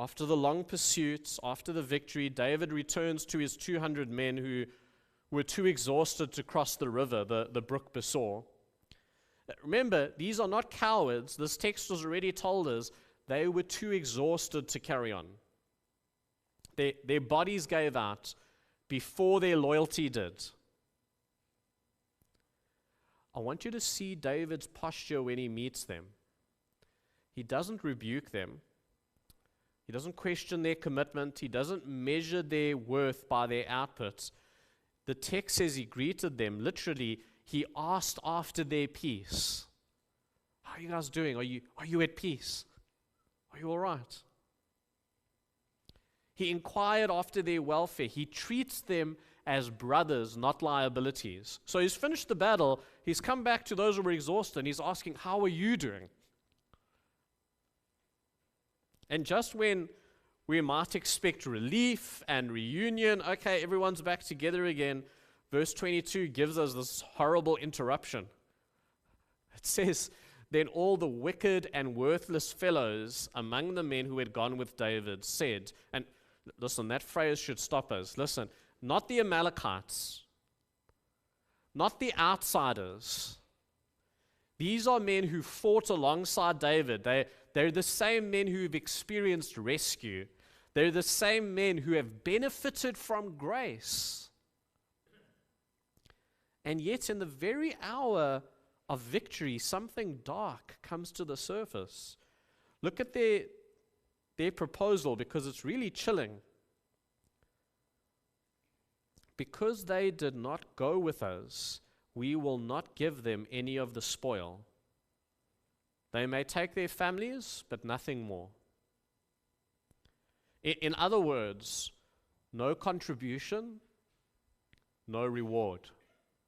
After the long pursuit, after the victory, David returns to his 200 men who were too exhausted to cross the river, the brook Besor. Remember, these are not cowards. This text has already told us they were too exhausted to carry on. Their bodies gave out before their loyalty did. I want you to see David's posture when he meets them. He doesn't rebuke them. He doesn't question their commitment. He doesn't measure their worth by their output. The text says he greeted them. Literally, he asked after their peace. How are you guys doing? Are you at peace? Are you all right? He inquired after their welfare. He treats them as brothers, not liabilities. So he's finished the battle. He's come back to those who were exhausted, and he's asking, how are you doing? And just when we might expect relief and reunion, okay, everyone's back together again, verse 22 gives us this horrible interruption. It says, then all the wicked and worthless fellows among the men who had gone with David said, and listen, that phrase should stop us. Listen, not the Amalekites, not the outsiders. These are men who fought alongside David. They're the same men who've experienced rescue. They're the same men who have benefited from grace. And yet, in the very hour of victory, something dark comes to the surface. Look at their proposal, because it's really chilling. Because they did not go with us, we will not give them any of the spoil. They may take their families, but nothing more. In other words, no contribution, no reward.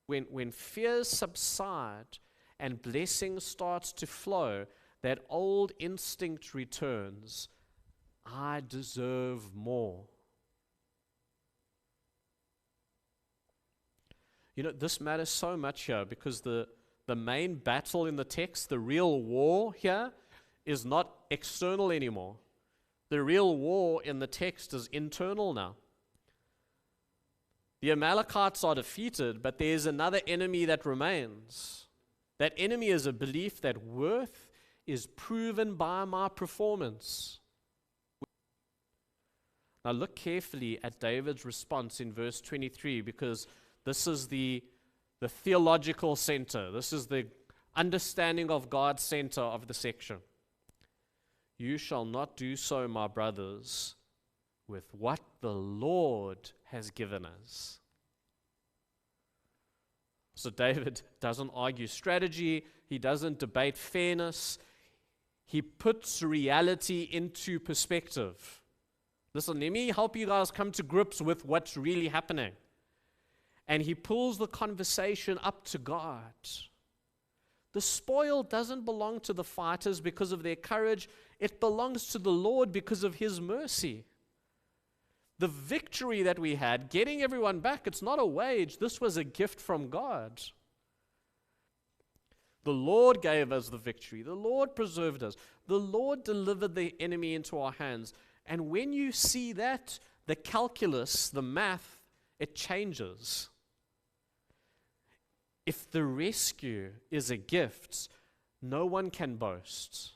When fears subside and blessing starts to flow, that old instinct returns. I deserve more. You know, this matters so much here because the main battle in the text, the real war here, is not external anymore. The real war in the text is internal now. The Amalekites are defeated, but there's another enemy that remains. That enemy is a belief that worth is proven by my performance. Now look carefully at David's response in verse 23, because this is the theological center. This is the understanding of God's center of the section. You shall not do so, my brothers, with what the Lord has given us. So David doesn't argue strategy. He doesn't debate fairness. He puts reality into perspective. Listen, let me help you guys come to grips with what's really happening. And he pulls the conversation up to God. The spoil doesn't belong to the fighters because of their courage. It belongs to the Lord because of his mercy. The victory that we had, getting everyone back, it's not a wage. This was a gift from God. The Lord gave us the victory. The Lord preserved us. The Lord delivered the enemy into our hands. And when you see that, the calculus, the math, it changes. If the rescue is a gift, no one can boast.